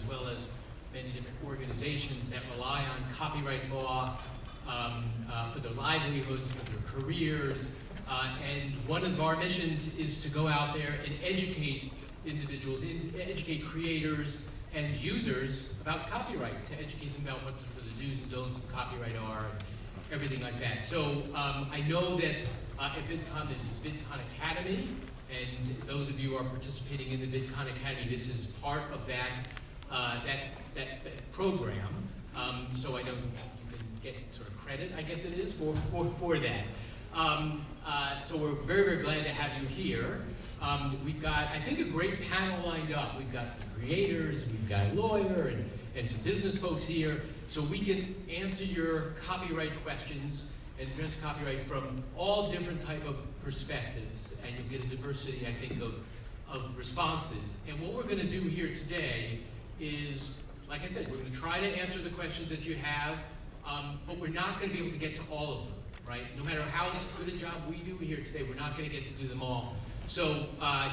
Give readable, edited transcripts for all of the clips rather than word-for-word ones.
well as many different organizations that rely on copyright law for their livelihoods, for their careers. And one of our missions is to go out there and educate individuals, educate creators and users about copyright, to educate them about what the do's and don'ts of copyright are, and everything like that. So I know that at VidCon, this is VidCon Academy, and those of you who are participating in the VidCon Academy, this is part of that program. So I know you can get sort of credit, I guess it is, for that. So we're very, very glad to have you here. We've got, I think, a great panel lined up. We've got some creators, we've got a lawyer, and some business folks here, so we can answer your copyright questions and address copyright from all different type of perspectives, and you'll get a diversity, I think, of responses. And what we're going to do here today is, like I said, we're going to try to answer the questions that you have, but we're not going to be able to get to all of them, right? No matter how good a job we do here today, we're not going to get to do them all. So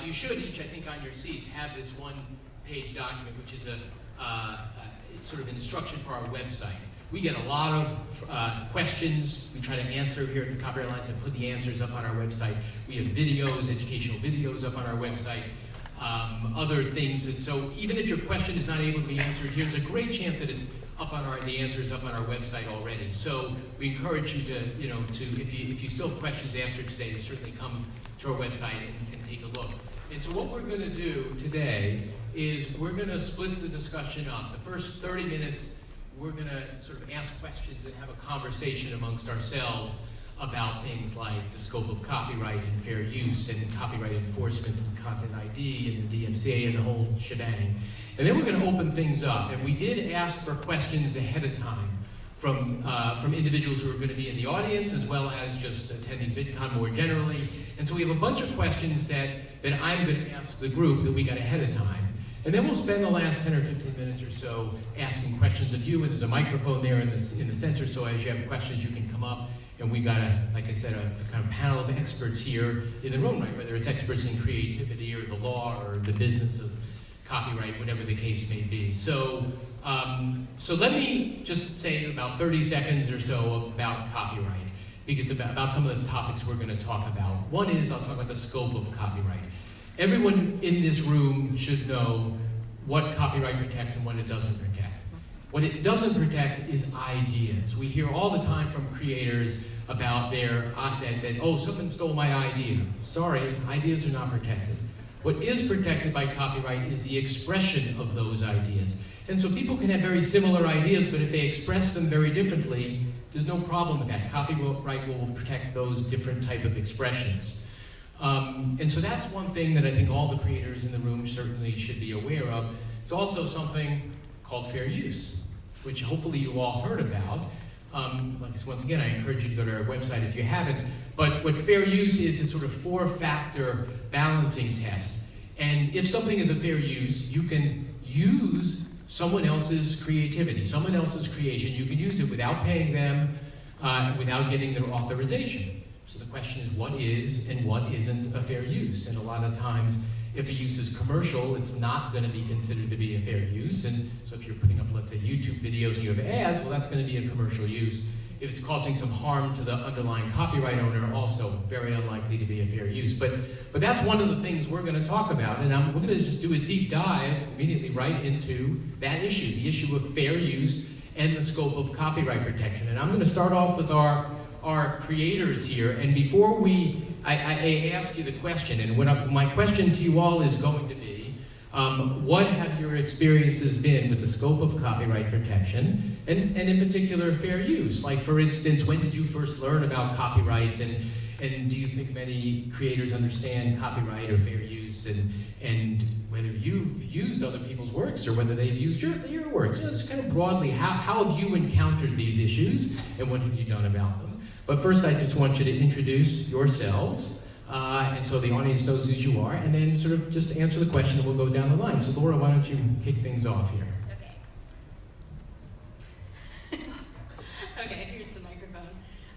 you should each, I think, on your seats have this one-page document, which is it's sort of an instruction for our website. We get a lot of questions. We try to answer here at the Copyright Alliance and put the answers up on our website. We have videos, educational videos up on our website, other things. And so even if your question is not able to be answered, here's a great chance that it's up on the answers up on our website already. So we encourage you to, if you still have questions after today, to certainly come to our website and take a look. And so what we're going to do today is we're going to split the discussion up. The first 30 minutes, we're going to sort of ask questions and have a conversation amongst ourselves about things like the scope of copyright and fair use and copyright enforcement and content ID and the DMCA and the whole shebang. And then we're going to open things up. And we did ask for questions ahead of time from individuals who are going to be in the audience, as well as just attending VidCon more generally. And so we have a bunch of questions that I'm going to ask the group that we got ahead of time. And then we'll spend the last 10 or 15 minutes or so asking questions of you, and there's a microphone there in the center, so as you have questions, you can come up. And we've got, like I said, a kind of panel of experts here in the room, right? Whether it's experts in creativity or the law or the business of copyright, whatever the case may be. So let me just say about 30 seconds or so about copyright, because about some of the topics we're going to talk about. One is, I'll talk about the scope of copyright. Everyone in this room should know what copyright protects and what it doesn't protect. What it doesn't protect is ideas. We hear all the time from creators about oh, someone stole my idea. Sorry, ideas are not protected. What is protected by copyright is the expression of those ideas. And so people can have very similar ideas, but if they express them very differently, there's no problem with that. Copyright will protect those different type of expressions. And so that's one thing that I think all the creators in the room certainly should be aware of. It's also something called fair use, which hopefully you all heard about. Once again, I encourage you to go to our website if you haven't. But what fair use is sort of 4-factor balancing test. And if something is a fair use, you can use someone else's creativity, someone else's creation. You can use it without paying them, without getting their authorization. So the question is, what is and what isn't a fair use? And a lot of times, if a use is commercial, it's not going to be considered to be a fair use. And so if you're putting up, let's say, YouTube videos and you have ads, well, that's going to be a commercial use. If it's causing some harm to the underlying copyright owner, also very unlikely to be a fair use. But that's one of the things we're going to talk about. And we're going to just do a deep dive immediately right into that issue, the issue of fair use and the scope of copyright protection. And I'm going to start off with our creators here. And before I ask you the question, and my question to you all is going to be, what have your experiences been with the scope of copyright protection, and in particular, fair use? Like, for instance, when did you first learn about copyright, and do you think many creators understand copyright or fair use, and whether you've used other people's works or whether they've used your works? Just kind of broadly, how have you encountered these issues, and what have you done about them? But first, I just want you to introduce yourselves, and so the audience knows who you are, and then sort of just answer the question, and we'll go down the line. So Laura, why don't you kick things off here? Okay. Okay, here's the microphone.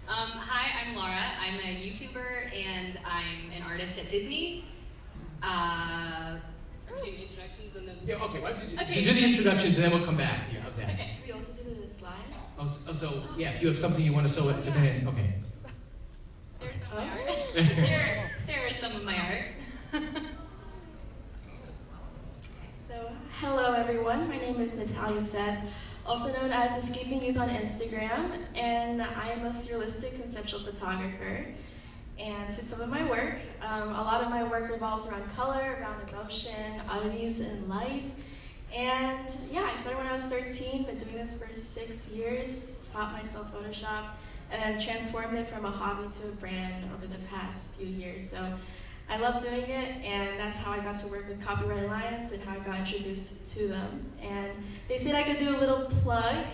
Hi, I'm Laura. I'm a YouTuber, and I'm an artist at Disney. do the introductions and then... Yeah, okay, why don't you Okay. do the introductions and then we'll come back to you. How's that? Okay. Do we also do the slides? Oh, so, yeah, if you have something you want to show it, depending, okay. There's some of my art. Oh. there is some of my art. So, hello everyone. My name is Natalia Seth, also known as Escaping Youth on Instagram, and I am a surrealistic conceptual photographer. And this is some of my work. A lot of my work revolves around color, around emotion, oddities in life. And yeah, I started when I was 13, been doing this for 6 years, taught myself Photoshop, and then transformed it from a hobby to a brand over the past few years. So I love doing it, and that's how I got to work with Copyright Alliance and how I got introduced to them. And they said I could do a little plug.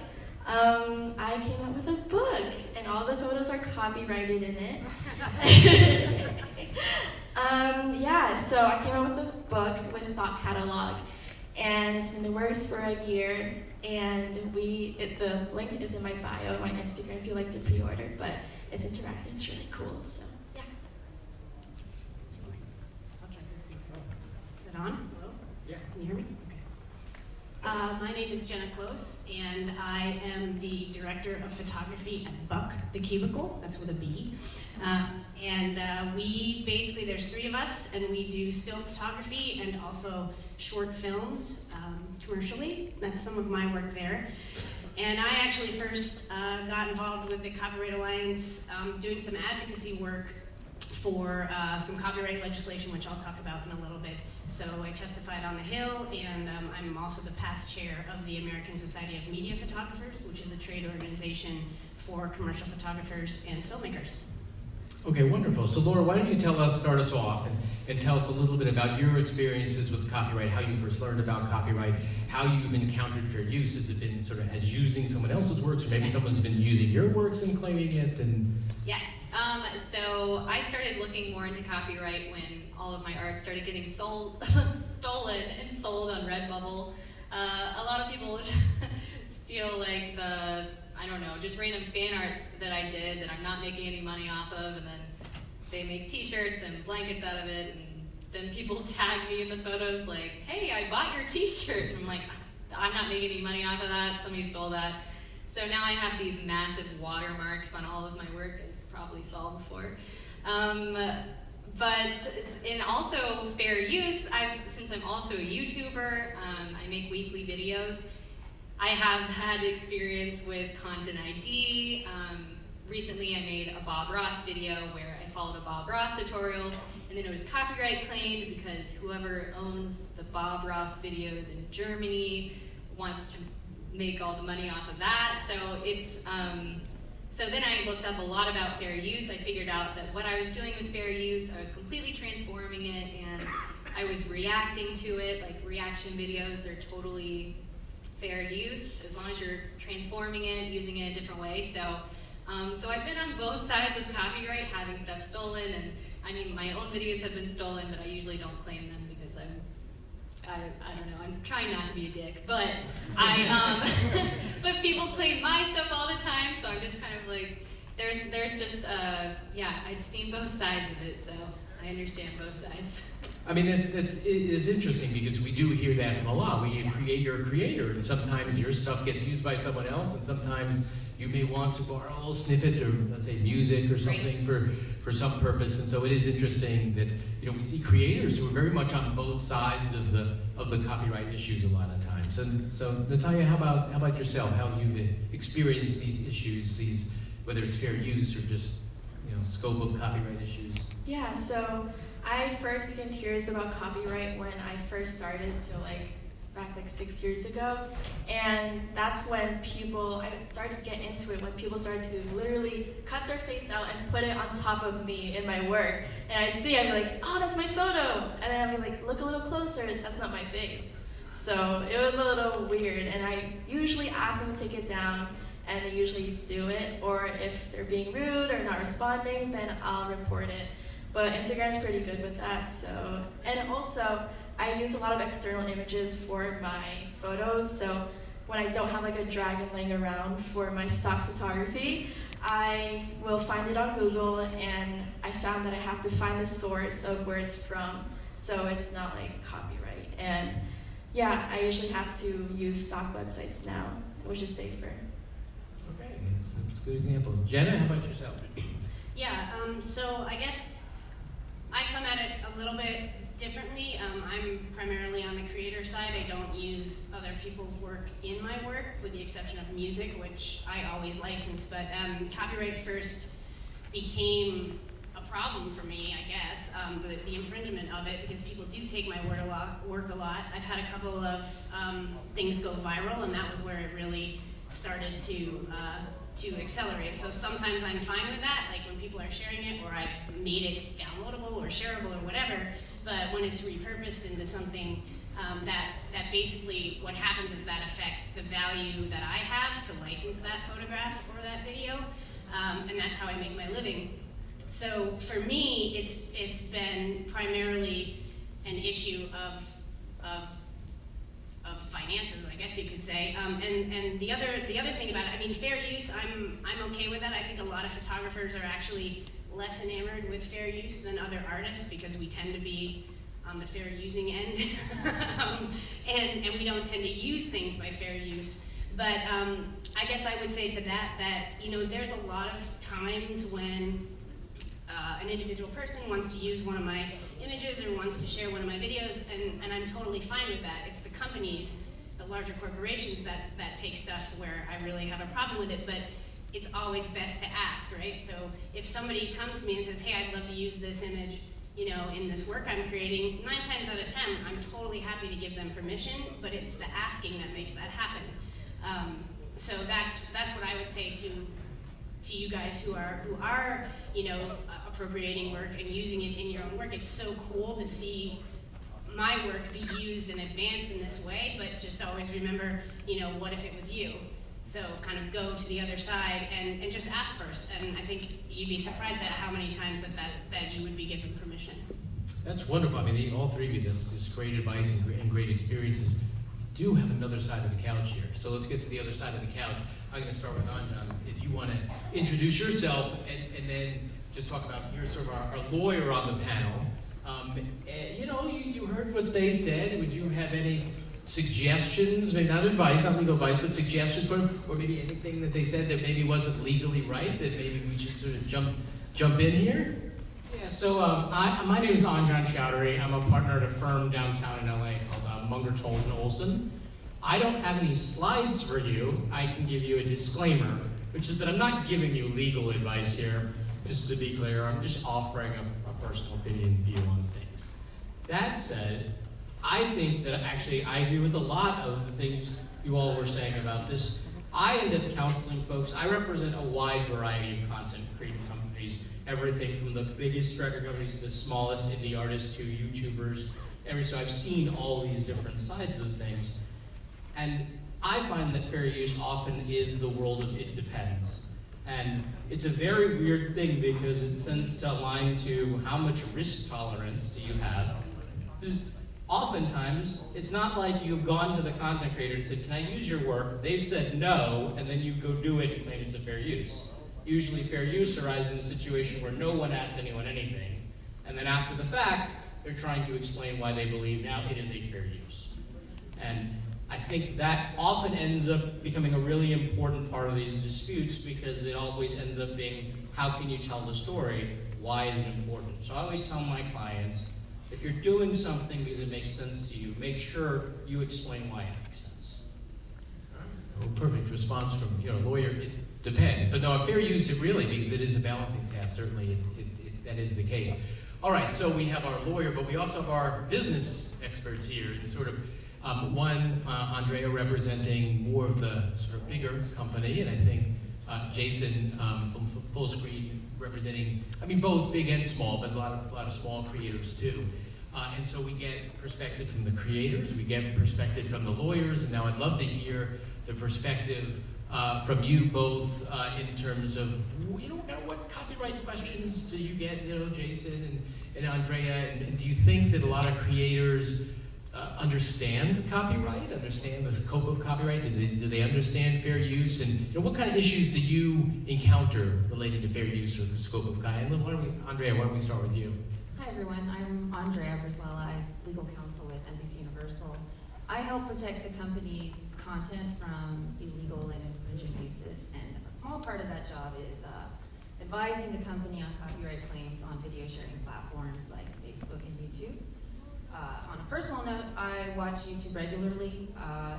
I came up with a book, and all the photos are copyrighted in it. Yeah, so I came up with a book with a thought catalog, and it's been in the works for a year. And the link is in my bio, my Instagram, if you like to pre-order. But it's interactive, it's really cool. So yeah. Is it on? Hello? Yeah. Can you hear me? Okay. My name is Jenna Close, and I am the director of photography at Buck the Cubicle. That's with a B. We basically, there's 3 of us, and we do still photography and also short films commercially. That's some of my work there. And I actually first got involved with the Copyright Alliance doing some advocacy work for some copyright legislation, which I'll talk about in a little bit. So I testified on the Hill, and I'm also the past chair of the American Society of Media Photographers, which is a trade organization for commercial photographers and filmmakers. Okay, wonderful. So Laura, why don't you start us off and tell us a little bit about your experiences with copyright, how you first learned about copyright, how you've encountered fair use. Has it been sort of as using someone else's works, or maybe someone's been using your works and claiming it? And Yes. So I started looking more into copyright when all of my art started getting stolen and sold on Redbubble. A lot of people steal like just random fan art that I did that I'm not making any money off of, and then they make t-shirts and blankets out of it, and then people tag me in the photos like, hey, I bought your t-shirt, and I'm like, I'm not making any money off of that, somebody stole that. So now I have these massive watermarks on all of my work, as you probably saw before. But in also fair use, since I'm also a YouTuber, I make weekly videos. I have had experience with content ID. Recently I made a Bob Ross video where I followed a Bob Ross tutorial, and then it was copyright claimed because whoever owns the Bob Ross videos in Germany wants to make all the money off of that. So then I looked up a lot about fair use. I figured out that what I was doing was fair use. I was completely transforming it, and I was reacting to it, like reaction videos. They're totally fair use as long as you're transforming it, using it a different way. So I've been on both sides of copyright, having stuff stolen, and I mean my own videos have been stolen, but I usually don't claim them because I don't know, I'm trying not to be a dick, but but people claim my stuff all the time, so I'm just kind of like, there's just, I've seen both sides of it, so I understand both sides. I mean, it is interesting because we do hear that from a lot. You're a creator, and sometimes your stuff gets used by someone else, and sometimes you may want to borrow a little snippet, or let's say music or something for some purpose. And so it is interesting that we see creators who are very much on both sides of the copyright issues a lot of times. So Natalia, how about yourself? How have you experienced these issues, whether it's fair use or just scope of copyright issues? Yeah, so I first became curious about copyright when I first started, so back 6 years ago, and that's when I started to get into it, when people started to literally cut their face out and put it on top of me in my work, and I'd be like, oh, that's my photo, and then I'd be like, look a little closer, that's not my face. So it was a little weird, and I usually ask them to take it down, and they usually do it, or if they're being rude or not responding, then I'll report it. But Instagram's pretty good with that, so. And also, I use a lot of external images for my photos, so when I don't have a dragon laying around for my stock photography, I will find it on Google, and I found that I have to find the source of where it's from, so it's not copyright. And yeah, I usually have to use stock websites now, which is safer. Okay, that's a good example. Jenna, how about yourself? Yeah, so I guess I come at it a little bit differently. I'm primarily on the creator side. I don't use other people's work in my work, with the exception of music, which I always license. But copyright first became a problem for me, I guess, the infringement of it, because people do take my work a lot. I've had a couple of things go viral, and that was where it really started to accelerate. So sometimes I'm fine with that, like when people are sharing it, or I've made it downloadable or shareable or whatever. But when it's repurposed into something that basically what happens is that affects the value that I have to license that photograph or that video, and that's how I make my living. So for me, it's been primarily an issue of finances, I guess you could say. And the other thing about it, I mean, fair use, I'm okay with that. I think a lot of photographers are actually less enamored with fair use than other artists, because we tend to be on the fair using end, and we don't tend to use things by fair use. But I guess I would say to that there's a lot of times when an individual person wants to use one of my images or wants to share one of my videos, and I'm totally fine with that. It's the companies, the larger corporations that take stuff where I really have a problem with it, but it's always best to ask, right? So if somebody comes to me and says, hey, I'd love to use this image, in this work I'm creating, 9 times out of 10, I'm totally happy to give them permission, but it's the asking that makes that happen. So that's what I would say to you guys who are appropriating work and using it in your own work. It's so cool to see my work be used and advanced in this way, but just always remember, what if it was you? So kind of go to the other side and just ask first. And I think you'd be surprised at how many times that you would be given permission. That's wonderful. I mean, all three of you, this great advice and great experiences. Do have another side of the couch here. So let's get to the other side of the couch. I'm going to start with Anjan. If you want to introduce yourself and then just talk about, you're sort of our lawyer on the panel. You heard what they said. Would you have any suggestions, maybe not advice, not legal advice, but suggestions for them, or maybe anything that they said that maybe wasn't legally right, that maybe we should sort of jump in here? Yeah, so my name is Anjan Chowdhury. I'm a partner at a firm downtown in LA called Munger, Tolles & Olson. I don't have any slides for you. I can give you a disclaimer, which is that I'm not giving you legal advice here, just to be clear. I'm just offering a personal opinion view on things. That said, I think that actually I agree with a lot of the things you all were saying about this. I end up counseling folks. I represent a wide variety of content creating companies, everything from the biggest record companies to the smallest indie artists to YouTubers. So I've seen all these different sides of the things. And I find that fair use often is the world of it depends. And it's a very weird thing because it tends to align to how much risk tolerance do you have. Because oftentimes, it's not like you've gone to the content creator and said, can I use your work? They've said no, and then you go do it and claim it's a fair use. Usually fair use arises in a situation where no one asked anyone anything, and then after the fact, they're trying to explain why they believe now it is a fair use. And I think that often ends up becoming a really important part of these disputes because it always ends up being, how can you tell the story? Why is it important? So I always tell my clients, if you're doing something because it makes sense to you, make sure you explain why it makes sense. Well, perfect response from a lawyer. It depends, but no, fair use it really, because it is a balancing test. Certainly, that is the case. All right, so we have our lawyer, but we also have our business experts here. Sort of one, Andrea representing more of the sort of bigger company, and I think Jason from Full Screen representing, both big and small, but a lot of small creators too. And so we get perspective from the creators, we get perspective from the lawyers, and now I'd love to hear the perspective from you both in terms of, what copyright questions do you get, Jason and Andrea, and do you think that a lot of creators understand copyright, understand the scope of copyright? Do they understand fair use? And what kind of issues do you encounter related to fair use or the scope of copyright? Andrea, why don't we start with you? Hi everyone, I'm Andrea Briswella, I'm legal counsel with NBC Universal. I help protect the company's content from illegal and infringing uses, and a small part of that job is advising the company on copyright claims on video sharing platforms like Facebook and YouTube. On a personal note, I watch YouTube regularly.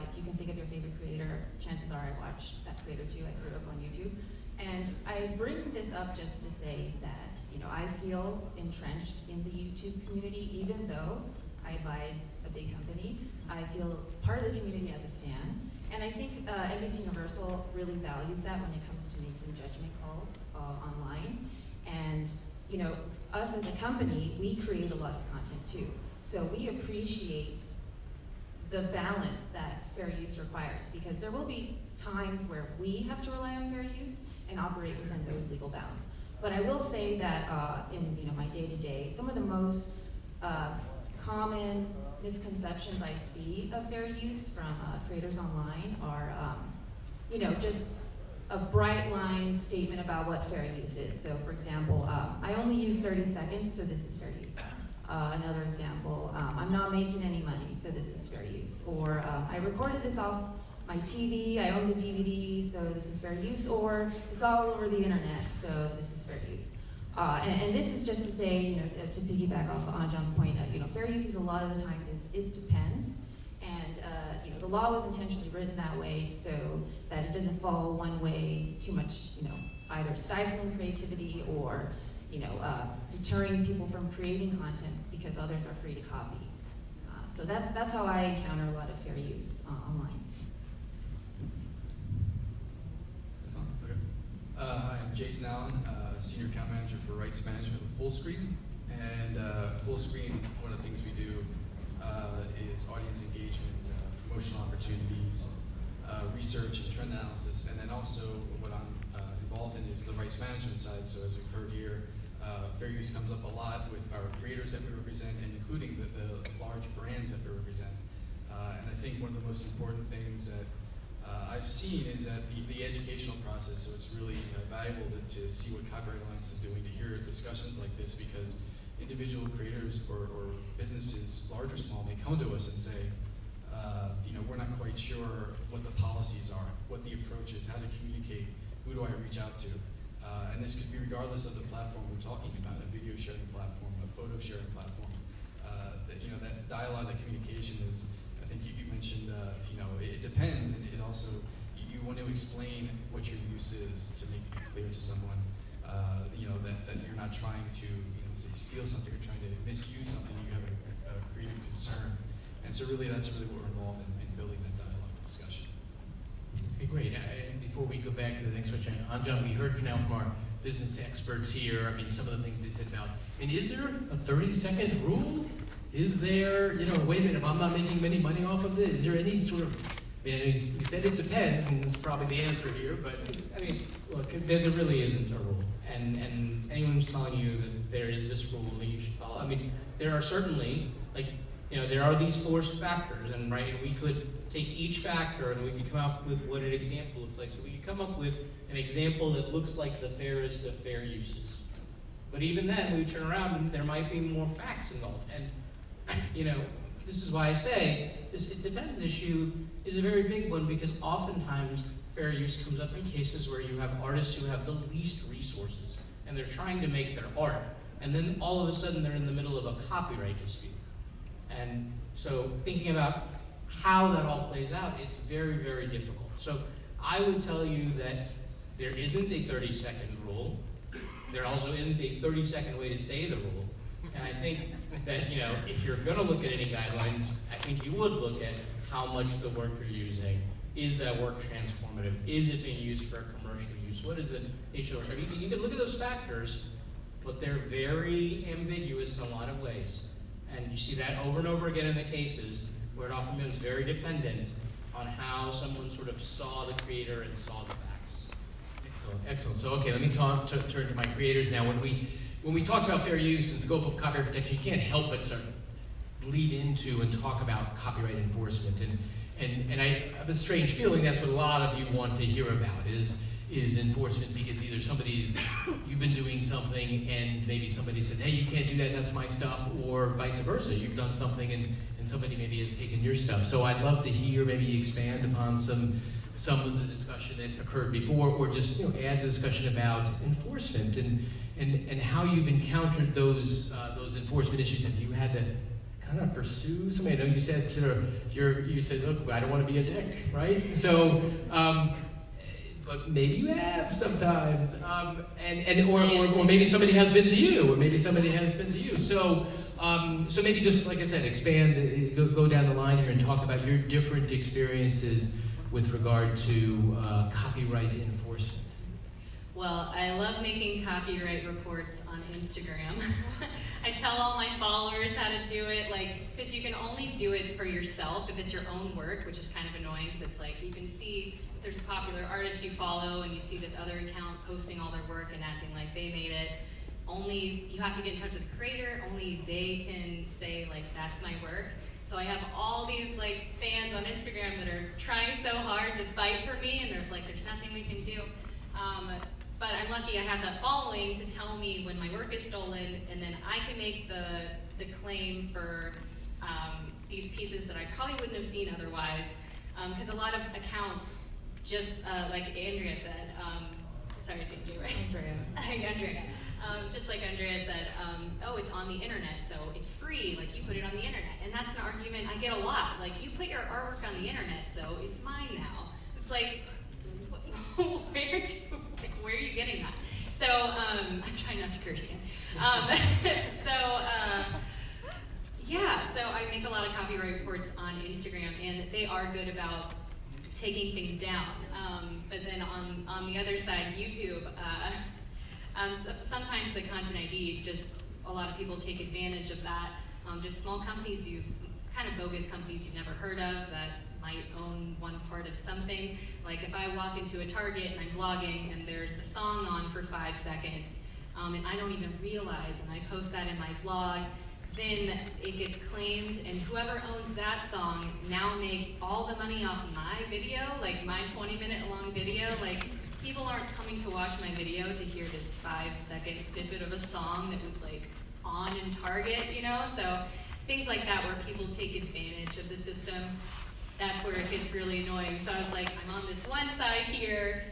If you can think of your favorite creator, chances are I watch that creator too. I grew up on YouTube. And I bring this up just to say that, you know, I feel entrenched in the YouTube community, even though I advise a big company. I feel part of the community as a fan. And I think NBC Universal really values that when it comes to making judgment calls online. And, you know, us as a company, we create a lot of content too. So we appreciate the balance that fair use requires, because there will be times where we have to rely on fair use and operate within those legal bounds. But I will say that in my day-to-day, some of the most common misconceptions I see of fair use from creators online are just a bright line statement about what fair use is. So for example, I only use 30 seconds, so this is fair use. Another example, I'm not making any money, so this is fair use. Or I recorded this off my TV, I own the DVD, so this is fair use. Or it's all over the internet, so this is fair use. And this is just to say, to piggyback off on John's point, fair use is a lot of the times it depends. And the law was intentionally written that way so that it doesn't fall one way too much, either stifling creativity or deterring people from creating content because others are free to copy. So that's how I encounter a lot of fair use online. Hi, I'm Jason Allen, Senior Account Manager for Rights Management with Fullscreen. And Fullscreen, one of the things we do is audience engagement, promotional opportunities, research and trend analysis, and then also what I'm involved in is the rights management side. So as we've heard here, fair use comes up a lot with our creators that we represent, and including the large brands that we represent. And I think one of the most important things that I've seen is that the educational process, so it's really valuable to see what Copyright Alliance is doing, to hear discussions like this, because individual creators or businesses, large or small, may come to us and say, we're not quite sure what the policies are, what the approach is, how to communicate, who do I reach out to? And this could be regardless of the platform we're talking about, a video sharing platform, a photo sharing platform. That dialogue, that communication is, I think you mentioned, it depends, and it also, you want to explain what your use is to make it clear to someone, that you're not trying to, say, steal something, you're trying to misuse something, you have a creative concern. And so really, that's really what we're involved in building that dialogue and discussion. Okay, great. Before we go back to the next question, John, we heard now from our business experts here, some of the things they said about, is there a 30-second rule? Is there, wait a minute, if I'm not making any money off of this, is there any sort of, you said it depends, and that's probably the answer here, but. Look, there really isn't a rule. And anyone who's telling you that there is this rule that you should follow, there are certainly, there are these forced factors, and we could take each factor and we could come up with what an example looks like. So we could come up with an example that looks like the fairest of fair uses. But even then, we turn around and there might be more facts involved. And, this is why I say this it depends issue is a very big one, because oftentimes fair use comes up in cases where you have artists who have the least resources and they're trying to make their art. And then all of a sudden they're in the middle of a copyright dispute. And so thinking about how that all plays out, it's very, very difficult. So I would tell you that there isn't a 30-second rule. There also isn't a 30-second way to say the rule. And I think that, if you're going to look at any guidelines, I think you would look at how much the work you're using. Is that work transformative? Is it being used for commercial use? What is the nature of the work? You can look at those factors, but they're very ambiguous in a lot of ways. And you see that over and over again in the cases where it often becomes very dependent on how someone sort of saw the creator and saw the facts. Excellent. So, okay, let me turn to my creators now. When we talk about fair use and scope of copyright protection, you can't help but sort of lead into and talk about copyright enforcement. And I have a strange feeling that's what a lot of you want to hear about is is enforcement, because either you've been doing something and maybe somebody says, hey, you can't do that, that's my stuff, or vice versa. You've done something and somebody maybe has taken your stuff. So I'd love to hear, maybe expand upon some of the discussion that occurred before, or just add the discussion about enforcement and how you've encountered those enforcement issues. Have you had to kind of pursue somebody? I know you said you said, look, I don't want to be a dick, right? So, but maybe you have sometimes, or maybe somebody has been to you, So, so maybe just like I said, expand, go down the line here and talk about your different experiences with regard to copyright enforcement. Well, I love making copyright reports on Instagram. I tell all my followers how to do it, because you can only do it for yourself if it's your own work, which is kind of annoying, because it's like you can see if there's a popular artist you follow and you see this other account posting all their work and acting like they made it. Only you have to get in touch with the creator, only they can say, that's my work. So I have all these fans on Instagram that are trying so hard to fight for me, and there's nothing we can do. But I'm lucky I have that following to tell me when my work is stolen, and then I can make the claim for these pieces that I probably wouldn't have seen otherwise. Because a lot of accounts, just like Andrea said, sorry, it's Andrea, right? Andrea. Just like Andrea said, oh, it's on the internet, so it's free, you put it on the internet. And that's an argument I get a lot. You put your artwork on the internet, so it's mine now. It's where are you getting that? So, I'm trying not to curse again. So I make a lot of copyright reports on Instagram, and they are good about taking things down. But then on the other side, YouTube, sometimes the content ID, just a lot of people take advantage of that. Just small companies, kind of bogus companies you've never heard of that might own one part of something. If I walk into a Target and I'm vlogging and there's a song on for 5 seconds, and I don't even realize, and I post that in my vlog, then it gets claimed, and whoever owns that song now makes all the money off my video, my 20-minute long video. People aren't coming to watch my video to hear this 5-second snippet of a song that was on in Target, So things like that where people take advantage of the system, that's where it gets really annoying. So I was I'm on this one side here,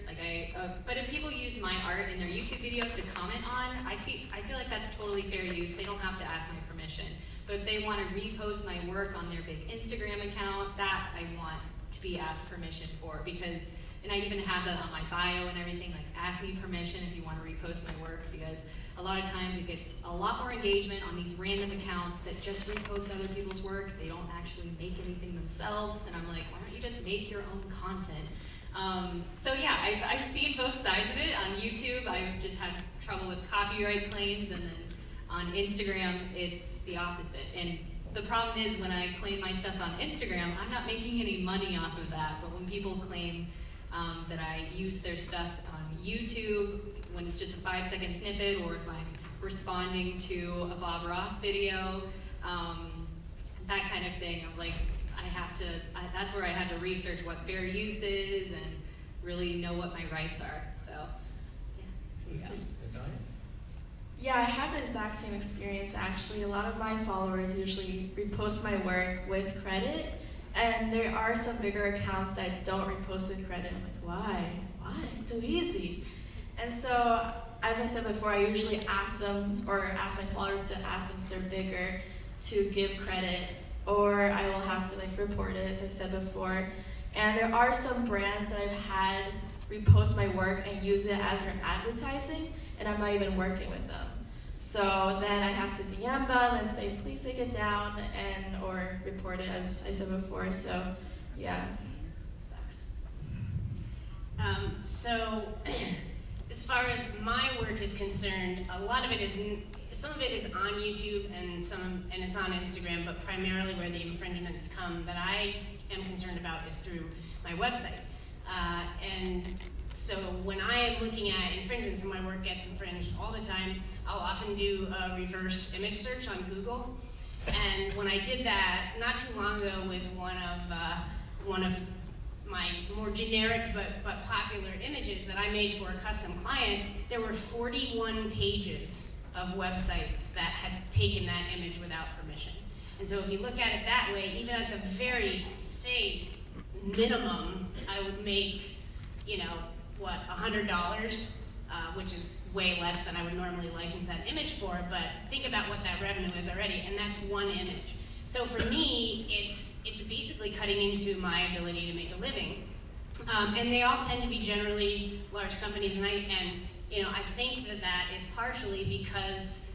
but if people use my art in their YouTube videos to comment on, I feel like that's totally fair use. They don't have to ask my permission. But if they want to repost my work on their big Instagram account, that I want to be asked permission for, because, and I even have that on my bio and everything, ask me permission if you want to repost my work, because a lot of times it gets a lot more engagement on these random accounts that just repost other people's work. They don't actually make anything themselves, and I'm why don't you just make your own content? So yeah, I've seen both sides of it. On YouTube, I've just had trouble with copyright claims, and then on Instagram, it's the opposite. And the problem is when I claim my stuff on Instagram, I'm not making any money off of that, but when people claim that I use their stuff on YouTube, when it's just a 5-second snippet, or if I'm responding to a Bob Ross video, that kind of thing, I'm that's where I had to research what fair use is and really know what my rights are. So, yeah. Yeah, I had the exact same experience actually. A lot of my followers usually repost my work with credit, and there are some bigger accounts that don't repost with credit. I'm why? It's so easy. And so, as I said before, I usually ask them, or ask my followers to ask them if they're bigger to give credit, or I will have to report it, as I said before. And there are some brands that I've had repost my work and use it as their advertising, and I'm not even working with them. So then I have to DM them and say, please take it down, or report it, as I said before. So yeah, it sucks. So as far as my work is concerned, a lot of it is, some of it is on YouTube and it's on Instagram, but primarily where the infringements come that I am concerned about is through my website. And so when I am looking at infringements and my work gets infringed all the time, I'll often do a reverse image search on Google. And when I did that not too long ago with one of my more more generic but popular images that I made for a custom client, there were 41 pages of websites that had taken that image without permission. And so if you look at it that way, even at the very, say, minimum, I would make, $100, which is way less than I would normally license that image for, but think about what that revenue is already, and that's one image. So for me, it's basically cutting into my ability to make a living. And they all tend to be generally large companies, and I think that is partially because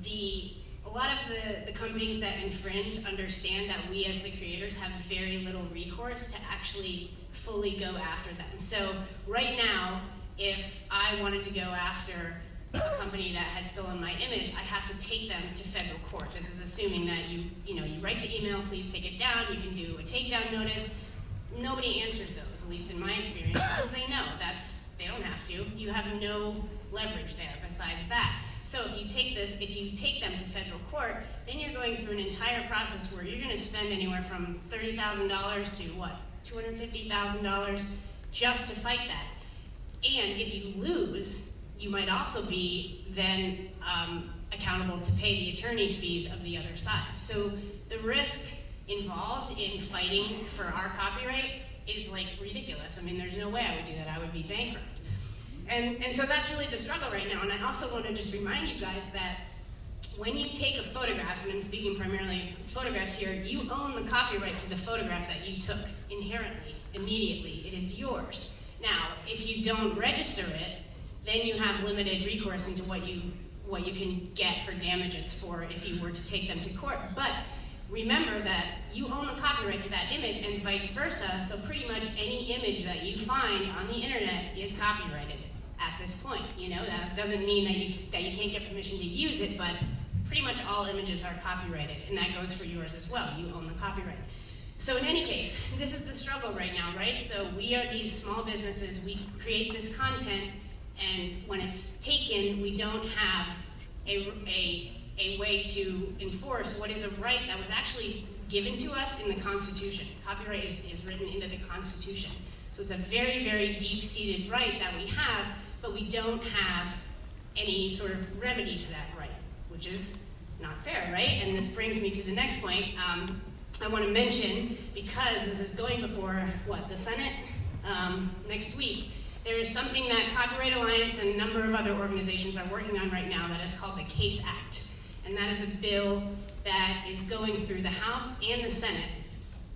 a lot of the companies that infringe understand that we as the creators have very little recourse to actually fully go after them. So right now, if I wanted to go after a company that had stolen my image, I have to take them to federal court. This is assuming that you write the email, please take it down, you can do a takedown notice. Nobody answers those, at least in my experience, because they know they don't have to. You have no leverage there besides that. So if you take them to federal court, then you're going through an entire process where you're going to spend anywhere from $30,000 to $250,000 just to fight that. And if you lose, you might also be then accountable to pay the attorney's fees of the other side. So the risk involved in fighting for our copyright is ridiculous. I mean, there's no way I would do that. I would be bankrupt. And so that's really the struggle right now. And I also want to just remind you guys that when you take a photograph, and I'm speaking primarily photographs here, you own the copyright to the photograph that you took inherently, immediately. It is yours. Now, if you don't register it, then you have limited recourse into what you can get for damages for if you were to take them to court. But remember that you own the copyright to that image and vice versa, so pretty much any image that you find on the internet is copyrighted at this point. That doesn't mean that you can't get permission to use it, but pretty much all images are copyrighted, and that goes for yours as well. You own the copyright. So in any case, this is the struggle right now, right? So we are these small businesses, we create this content, and when it's taken, we don't have a way to enforce what is a right that was actually given to us in the Constitution. Copyright is written into the Constitution. So it's a very, very deep-seated right that we have, but we don't have any sort of remedy to that right, which is not fair, right? And this brings me to the next point. I want to mention, because this is going before, the Senate next week, there is something that Copyright Alliance and a number of other organizations are working on right now that is called the CASE Act. And that is a bill that is going through the House and the Senate.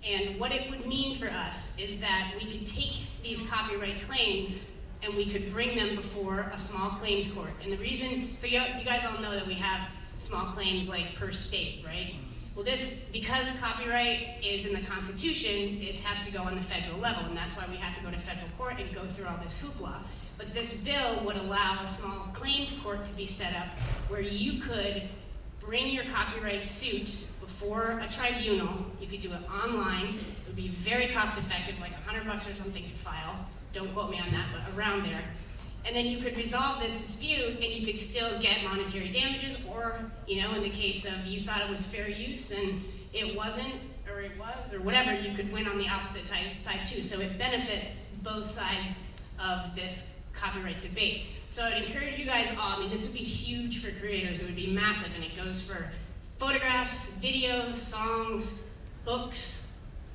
And what it would mean for us is that we could take these copyright claims and we could bring them before a small claims court. And the reason, so you guys all know that we have small claims per state, right? Well, because copyright is in the Constitution, it has to go on the federal level, and that's why we have to go to federal court and go through all this hoopla. But this bill would allow a small claims court to be set up where you could bring your copyright suit before a tribunal. You could do it online. It would be very cost effective, $100 or something to file. Don't quote me on that, but around there. And then you could resolve this dispute and you could still get monetary damages, or, in the case of you thought it was fair use and it wasn't, or it was, or whatever, you could win on the opposite side too. So it benefits both sides of this copyright debate. So I'd encourage you guys all, this would be huge for creators, it would be massive, and it goes for photographs, videos, songs, books,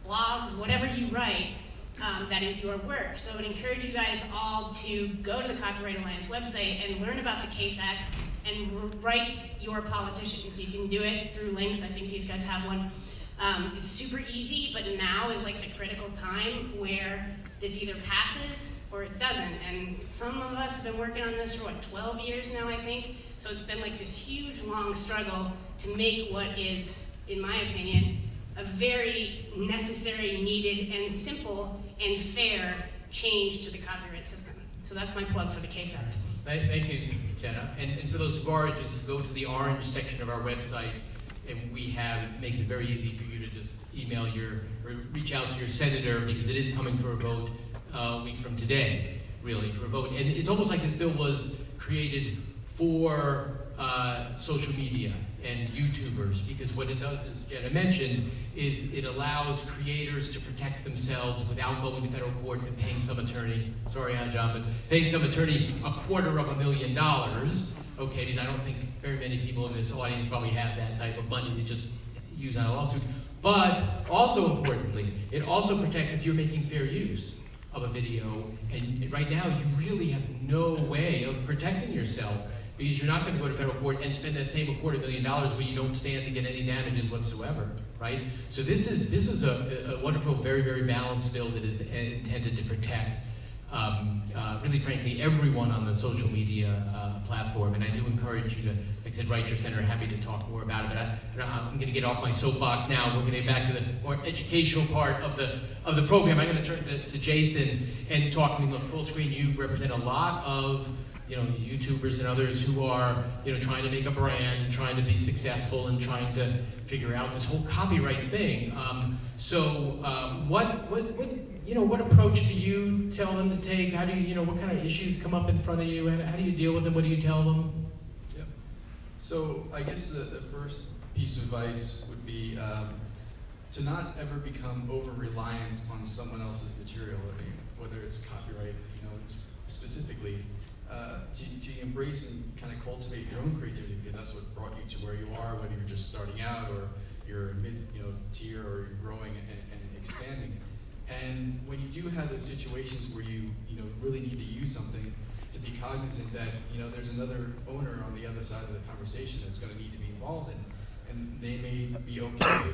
blogs, whatever you write. That is your work. So I would encourage you guys all to go to the Copyright Alliance website and learn about the CASE Act and write your politicians. You can do it through links. I think these guys have one. It's super easy, but now is the critical time where this either passes or it doesn't. And some of us have been working on this for 12 years now, I think. So it's been this huge, long struggle to make what is, in my opinion, a very necessary, needed, and simple and fair change to the copyright system. So that's my plug for the CASE Act. Thank you, Jenna. And for those of orange, just go to the orange section of our website, and it makes it very easy for you to just email or reach out to your senator, because it is coming for a vote a week from today, really, for a vote. And it's almost like this bill was created for social media. and YouTubers, because what it does, as Jenna mentioned, is it allows creators to protect themselves without going to federal court and paying some attorney, sorry John, but paying some attorney $250,000, okay, because I don't think very many people in this audience probably have that type of money to just use on a lawsuit. But also importantly, it also protects if you're making fair use of a video, and right now you really have no way of protecting yourself, because you're not going to go to federal court and spend that same $250,000 when you don't stand to get any damages whatsoever, right? So this is a wonderful, very, very balanced bill that is intended to protect, really frankly, everyone on the social media platform. And I do encourage you to, like I said, write your senator. Happy to talk more about it. But I'm going to get off my soapbox now. We're going to get back to the more educational part of the program. I'm going to turn to Jason and talk. I mean, look, full screen. You represent a lot of YouTubers and others who are, trying to make a brand, and trying to be successful, and trying to figure out this whole copyright thing. What approach do you tell them to take? How do you, what kind of issues come up in front of you, and how do you deal with them? What do you tell them? Yeah. So I guess the first piece of advice would be to not ever become over-reliant on someone else's material, whether it's copyright, specifically. To embrace and kind of cultivate your own creativity, because that's what brought you to where you are, whether you're just starting out or you're mid-tier or you're growing and expanding. And when you do have those situations where you really need to use something, to be cognizant that there's another owner on the other side of the conversation that's going to need to be involved in, and they may be okay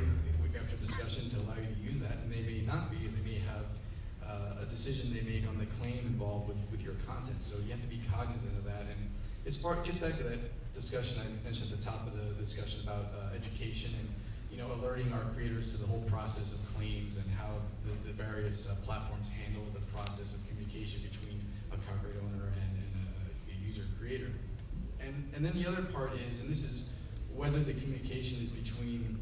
after discussion to allow you to use that, and they may not be. They may have a decision they make on the claim involved with your content. So you have to be cognizant of that. And it's gets back to that discussion I mentioned at the top of the discussion about education and alerting our creators to the whole process of claims and how the various platforms handle the process of communication between a copyright owner and a user creator. And then the other part is, and this is whether the communication is between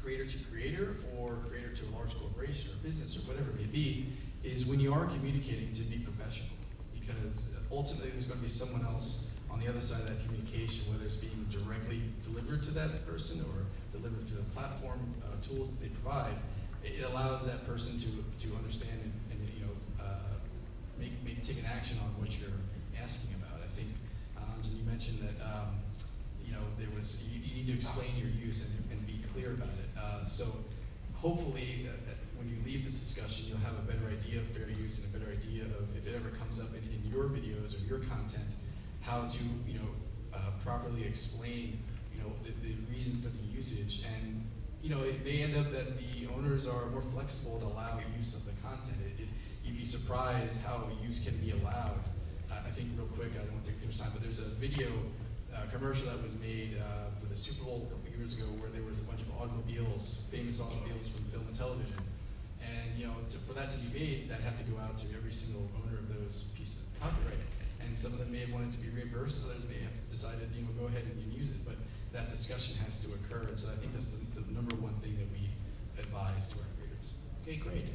creator to creator or creator to a large corporation or business or whatever it may be, is when you are communicating to be professional, because ultimately there's going to be someone else on the other side of that communication, whether it's being directly delivered to that person or delivered through the platform tools that they provide. It allows that person to understand and take an action on what you're asking about. I think you mentioned that you need to explain your use and be clear about it. So hopefully when you leave this discussion, you'll have a better idea of fair use and a better idea of, if it ever comes up in your videos or your content, how to properly explain the reason for the usage. And it may end up that the owners are more flexible to allow use of the content. You'd be surprised how use can be allowed. I think real quick, I don't want to take too much time, but there's a video commercial that was made for the Super Bowl a couple years ago where there was a bunch of automobiles, famous automobiles from film and television. And for that to be made, that had to go out to every single owner of those pieces of copyright. And some of them may have wanted to be reimbursed, others may have decided, go ahead and use it. But that discussion has to occur. And so I think that's the number one thing that we advise to our creators. Okay, great.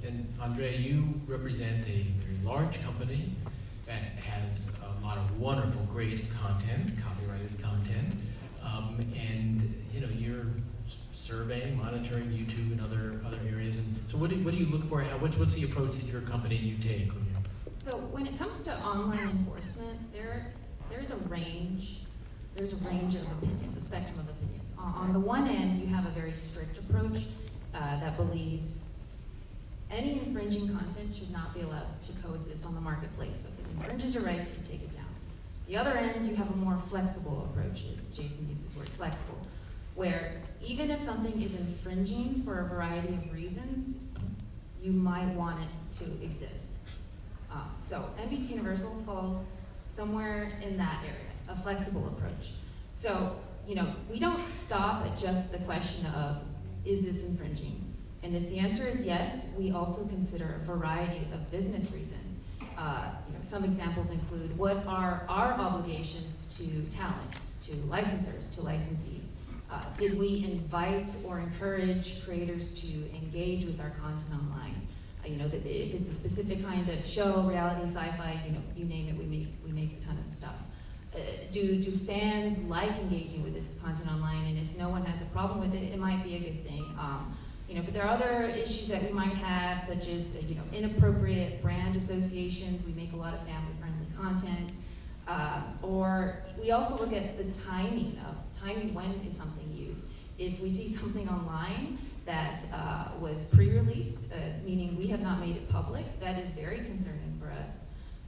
And Andre, you represent a very large company that has a lot of wonderful, great content, copyrighted content, and you're surveying, monitoring YouTube and other areas. And so, what do you look for? What's the approach that your company you take? So, when it comes to online enforcement, there's a range. There's a range of opinions, a spectrum of opinions. On the one end, you have a very strict approach that believes any infringing content should not be allowed to coexist on the marketplace. So if it infringes your rights, you take it down. The other end, you have a more flexible approach. Jason uses the word flexible, where even if something is infringing for a variety of reasons, you might want it to exist. So NBC Universal falls somewhere in that area, a flexible approach. So, we don't stop at just the question of, is this infringing? And if the answer is yes, we also consider a variety of business reasons. Some examples include, what are our obligations to talent, to licensors, to licensees? Did we invite or encourage creators to engage with our content online? If it's a specific kind of show, reality, sci-fi, you name it, we make a ton of stuff. do fans like engaging with this content online? And if no one has a problem with it, it might be a good thing. But there are other issues that we might have, such as inappropriate brand associations. We make a lot of family-friendly content, or we also look at the timing when is something used. If we see something online that was pre-released, meaning we have not made it public, that is very concerning for us.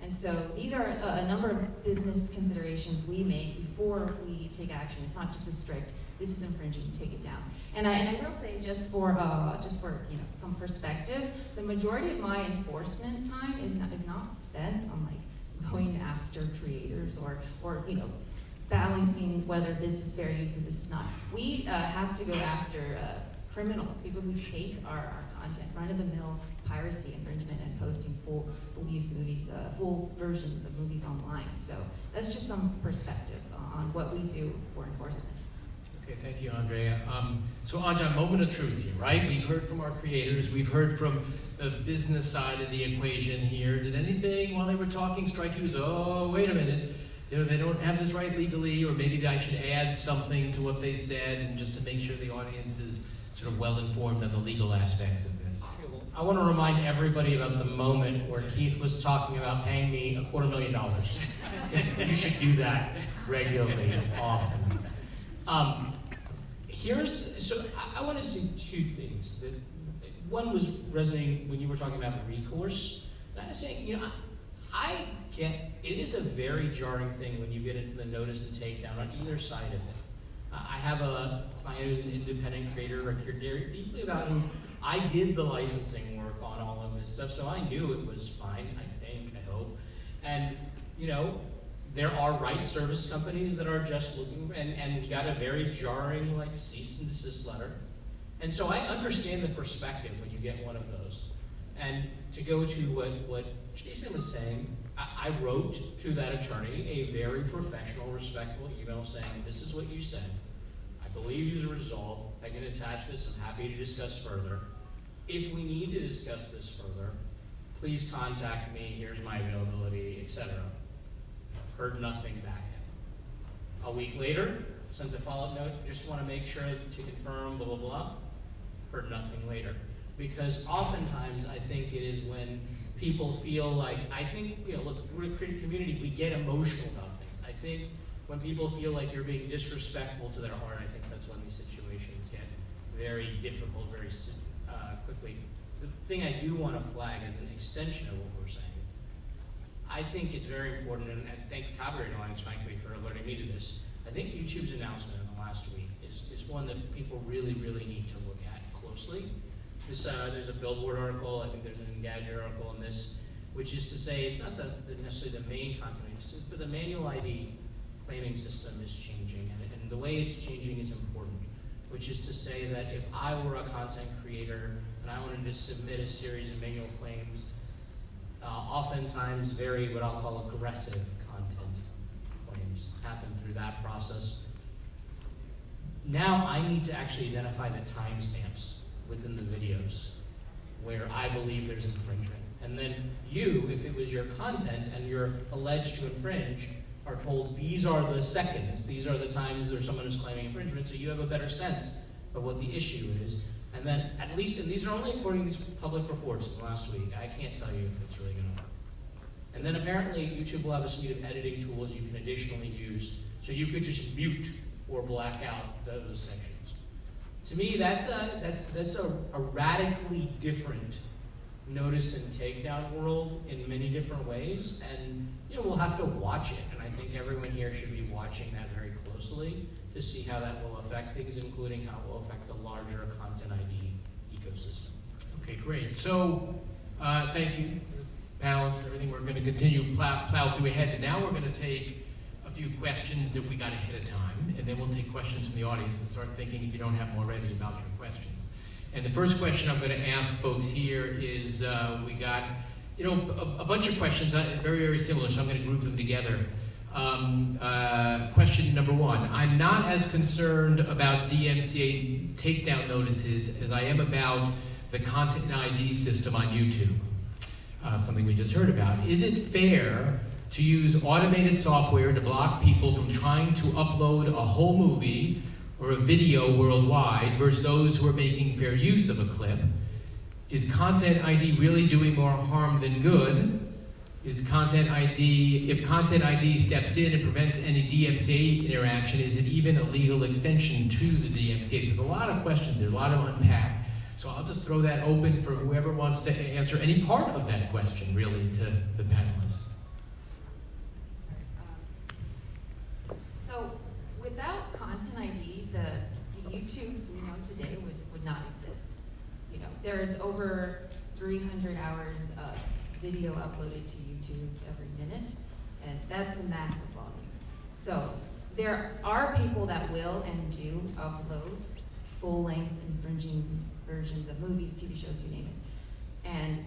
And so these are a number of business considerations we make before we take action. It's not just a strict, this is infringing, take it down. And I will say, just for some perspective, the majority of my enforcement time is not spent on going after creators or balancing whether this is fair use and this is not. We have to go after criminals, people who take our content, run-of-the-mill piracy, infringement, and posting full-use movies, full versions of movies online. So that's just some perspective on what we do for enforcement. Okay, thank you, Andrea. So, Anja, moment of truth here, right? We've heard from our creators. We've heard from the business side of the equation here. Did anything while they were talking strike you as, oh, wait a minute, they don't have this right legally, or maybe I should add something to what they said, and just to make sure the audience is sort of well-informed on the legal aspects of this? I want to remind everybody about the moment where Keith was talking about paying me $250,000. You should do that regularly, often. I want to say two things. One was resonating when you were talking about recourse. And I was saying, I get, it is a very jarring thing when you get into the notice and takedown on either side of it. I have a client who's an independent creator. I care deeply about him. I did the licensing work on all of this stuff, so I knew it was fine, I hope. And, there are right service companies that are just looking, and we got a very jarring, cease and desist letter. And so I understand the perspective when you get one of those. And to go to what Jason was saying, I wrote to that attorney a very professional, respectful email saying, this is what you said. I believe you as a result. I can attach this. I'm happy to discuss further. If we need to discuss this further, please contact me. Here's my availability, etc. Heard nothing back. A week later, sent a follow-up note. Just want to make sure to confirm, blah, blah, blah. Heard nothing later. Because oftentimes, I think it is when people feel look, we're a creative community, we get emotional about things. I think when people feel like you're being disrespectful to their art, I think that's when these situations get very difficult very quickly. The thing I do want to flag as an extension of what we're saying, I think it's very important, and I thank the Copyright Alliance, frankly, for alerting me to this. I think YouTube's announcement in the last week is one that people really, really need to look at closely. There's a Billboard article, I think there's an Engadget article on this, which is to say it's not necessarily the main content, but the manual ID claiming system is changing, and the way it's changing is important, which is to say that if I were a content creator and I wanted to submit a series of manual claims, oftentimes very what I'll call aggressive content claims happen through that process. Now I need to actually identify the timestamps within the videos where I believe there's infringement. And then you, if it was your content and you're alleged to infringe, are told these are the seconds, these are the times there's someone who's claiming infringement, so you have a better sense of what the issue is. And then at least, and these are only according to these public reports from last week, I can't tell you if it's really gonna work. And then apparently YouTube will have a suite of editing tools you can additionally use, so you could just mute or black out those sections. To me, that's a radically different notice and takedown world in many different ways, and we'll have to watch it, and I think everyone here should be watching that very closely to see how that will affect things, including how it will affect the larger content ID ecosystem. Okay, great. So, thank you, panelists, and everything. We're going to continue plow through ahead, and now we're going to take a few questions that we got ahead of time, and then we'll take questions from the audience and start thinking, if you don't have them already, about your questions. And the first question I'm going to ask folks here is, we got, a bunch of questions, very, very similar, so I'm going to group them together. Question number one, I'm not as concerned about DMCA takedown notices as I am about the content ID system on YouTube, something we just heard about. Is it fair to use automated software to block people from trying to upload a whole movie or a video worldwide versus those who are making fair use of a clip? Is Content ID really doing more harm than good? Is Content ID, if Content ID steps in and prevents any DMCA interaction, is it even a legal extension to the DMCA? So there's a lot of questions there, a lot of unpack. So I'll just throw that open for whoever wants to answer any part of that question, really, to the panelists. So without Content ID, the YouTube we know today would not exist. You know, there's over 300 hours of video uploaded to YouTube every minute, and that's a massive volume. So there are people that will and do upload full-length infringing versions of movies, TV shows, you name it. And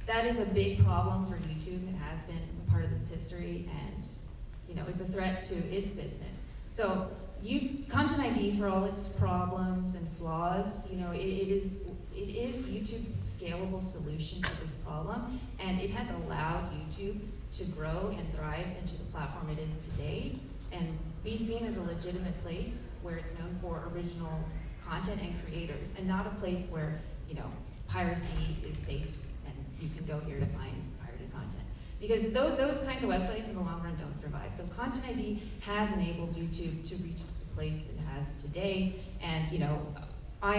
that is a big problem for YouTube. It has been a part of its history, and you know, it's a threat to its business. So Content ID, for all its problems and flaws, you know, it is YouTube's scalable solution to this problem, and it has allowed YouTube to grow and thrive into the platform it is today, and be seen as a legitimate place where it's known for original content and creators, and not a place where, you know, piracy is safe and you can go here to find pirated content. Because those kinds of websites in the long run don't survive. So Content ID has enabled YouTube to reach the place it has today, and you know, I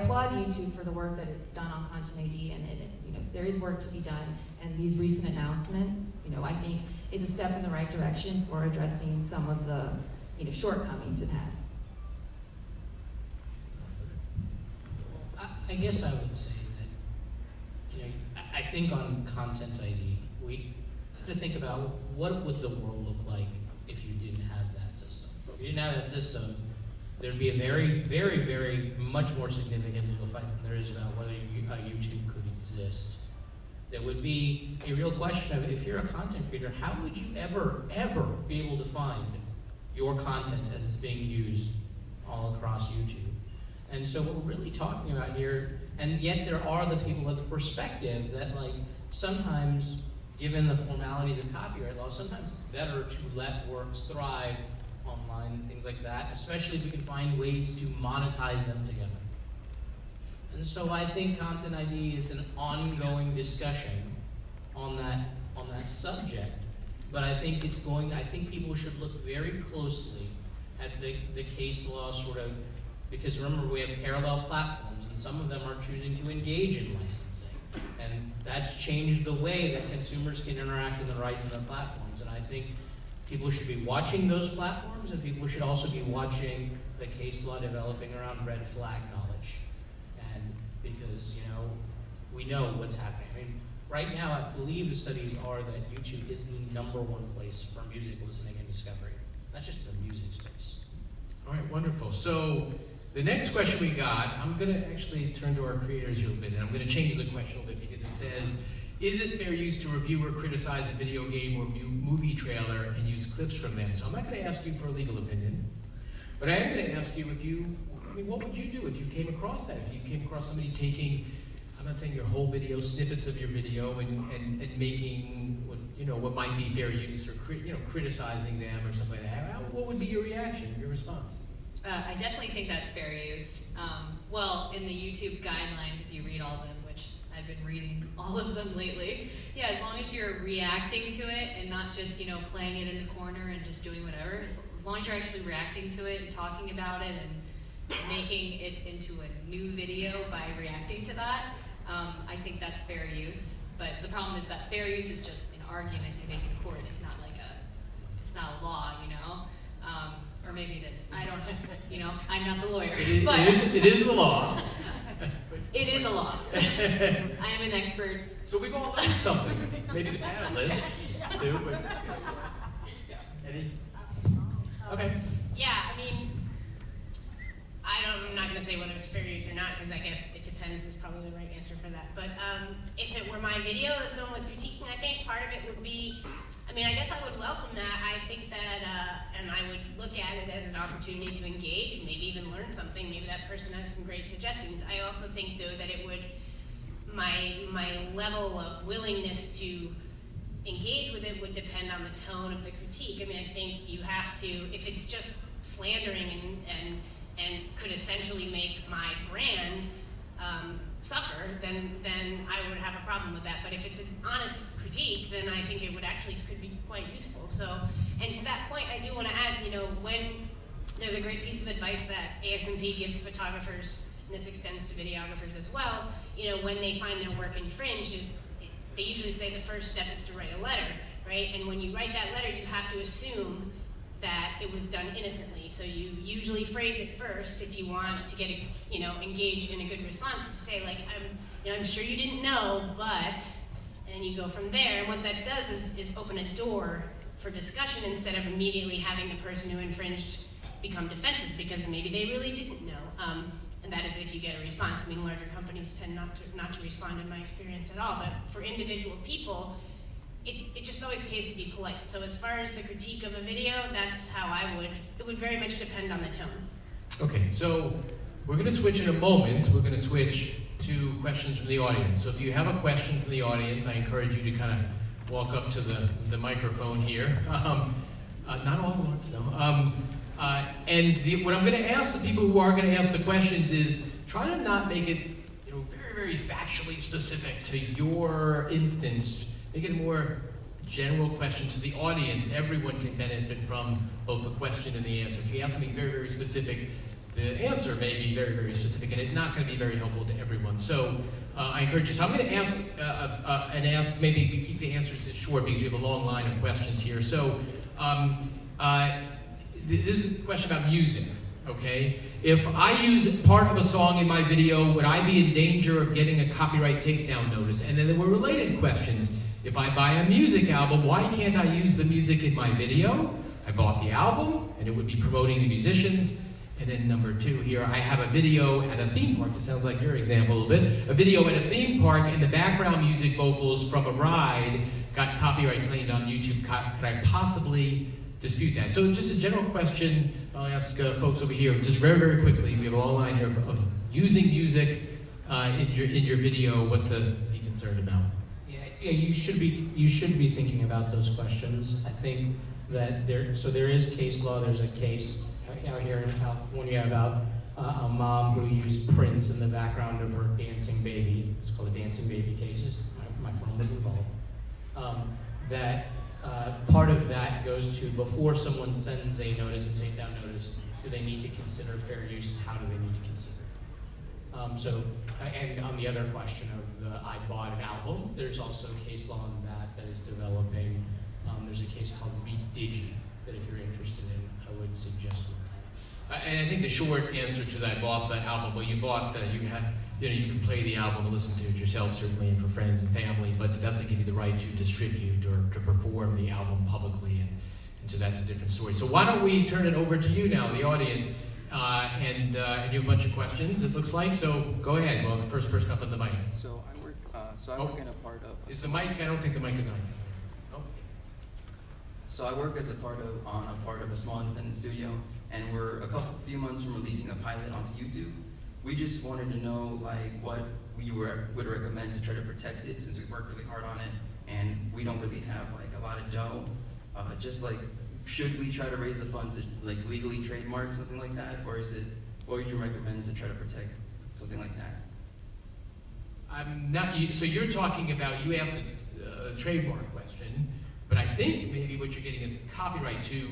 applaud YouTube for the work that it's done on Content ID, and you know, there is work to be done, and these recent announcements, you know, I think is a step in the right direction for addressing some of the, you know, shortcomings it has. I guess I would say that, you know, I think on Content ID, we have to think about what would the world look like if you didn't have that system. If you didn't have that system, there'd be a very, very, very much more significant legal fight than there is about whether YouTube could exist. There would be a real question of, if you're a content creator, how would you ever be able to find your content as it's being used all across YouTube? And so what we're really talking about here, and yet there are the people with the perspective that, like, sometimes, given the formalities of copyright law, sometimes it's better to let works thrive online and things like that, especially if we can find ways to monetize them together. And so I think Content ID is an ongoing discussion on that subject, but I think I think people should look very closely at the case law sort of, because remember, we have parallel platforms, and some of them are choosing to engage in licensing. And that's changed the way that consumers can interact in the rights of the platforms. And I think people should be watching those platforms, and people should also be watching the case law developing around red flag knowledge. And because, you know, we know what's happening. I mean, right now, I believe the studies are that YouTube is the #1 place for music listening and discovery. That's just the music space. All right, wonderful. So the next question we got, I'm going to actually turn to our creators here a bit, and I'm going to change the question a little bit because it says, is it fair use to review or criticize a video game or movie trailer and use clips from them? So I'm not going to ask you for a legal opinion, but I am going to ask you what would you do if you came across that? If you came across somebody taking, I'm not saying your whole video, snippets of your video and making what might be fair use or criticizing them or something like that. What would be your reaction, your response? I definitely think that's fair use. Well, in the YouTube guidelines, if you read all of them, which I've been reading all of them lately, yeah, as long as you're reacting to it and not just, playing it in the corner and just doing whatever, as long as you're actually reacting to it and talking about it and making it into a new video by reacting to that, I think that's fair use. But the problem is that fair use is just an argument you make in court. It's not a law, or maybe it is. I don't know. I'm not the lawyer. It is the law. It is a law. I am an expert. So we've all learned something. Maybe the panelists too. But Eddie? Okay. Yeah, I'm not going to say whether it's fair use or not, because I guess it depends is probably the right answer for that. But if it were my video that someone was critiquing, I think part of it would be, I guess I would welcome that. I think that, and I would look at it as an opportunity to engage, maybe even learn something. Maybe that person has some great suggestions. I also think, though, that it would, my level of willingness to engage with it would depend on the tone of the critique. I mean, I think you have to, if it's just slandering and could essentially make my brand suffer, then I would have a problem with that. But if it's an honest critique, then I think it would actually could be quite useful. So, and to that point, I do want to add, you know, when there's a great piece of advice that ASMP gives photographers, and this extends to videographers as well, you know, when they find their work infringed, is they usually say the first step is to write a letter, right? And when you write that letter, you have to assume that it was done innocently. So you usually phrase it first if you want to get, you know, engaged in a good response, to say like, I'm sure you didn't know, but, and you go from there. And what that does is open a door for discussion instead of immediately having the person who infringed become defensive because maybe they really didn't know. And that is if you get a response. I mean, larger companies tend not to respond in my experience at all, but for individual people, it just always pays to be polite. So as far as the critique of a video, that's how it would very much depend on the tone. Okay, so we're going to switch in a moment. We're going to switch to questions from the audience. So if you have a question from the audience, I encourage you to kind of walk up to the microphone here. Not all at once, no. What I'm going to ask the people who are going to ask the questions is try to not make it, you know, very, very factually specific to your instance. Make it a more general question to the audience. Everyone can benefit from both the question and the answer. If you ask something very, very specific, the answer may be very, very specific, and it's not going to be very helpful to everyone. So I encourage you. So I'm going to ask, maybe we keep the answers short because we have a long line of questions here. So this is a question about music, okay? If I use part of a song in my video, would I be in danger of getting a copyright takedown notice? And then there were related questions. If I buy a music album, why can't I use the music in my video? I bought the album, and it would be promoting the musicians. And then number 2 here, I have a video at a theme park. It sounds like your example a little bit. A video at a theme park, and the background music vocals from a ride got copyright claimed on YouTube. Could I possibly dispute that? So just a general question, I'll ask folks over here, just very, very quickly. We have a long line here of using music in your video, what to be concerned about. Yeah, you should be thinking about those questions. I think that there is case law. There's a case out here in California about a mom who used Prince in the background of her dancing baby. It's called the dancing baby cases. My firm was involved. Part of that goes to before someone sends a notice, a takedown notice, do they need to consider fair use? How do they need to consider it? And on the other question of the I bought an album, there's also case law on that is developing. There's a case called Beat Digi that if you're interested in, I would suggest. And I think the short answer to that, I bought the album. Well, you bought you can play the album and listen to it yourself, certainly, and for friends and family, but it doesn't give you the right to distribute or to perform the album publicly, and so that's a different story. So why don't we turn it over to you now, the audience, and you have a bunch of questions, it looks like, so go ahead. Well, the first person up on the mic. So I work in a part of... Is the mic? I don't think the mic is on. Oh. So I work as on a part of a small independent studio, and we're a few months from releasing a pilot onto YouTube. We just wanted to know what we would recommend to try to protect it, since we worked really hard on it, and we don't really have a lot of dough. Should we try to raise the funds to legally trademark something like that, or what would you recommend to try to protect something like that? I'm not. So you're talking about, you asked a trademark question, but I think maybe what you're getting is copyright to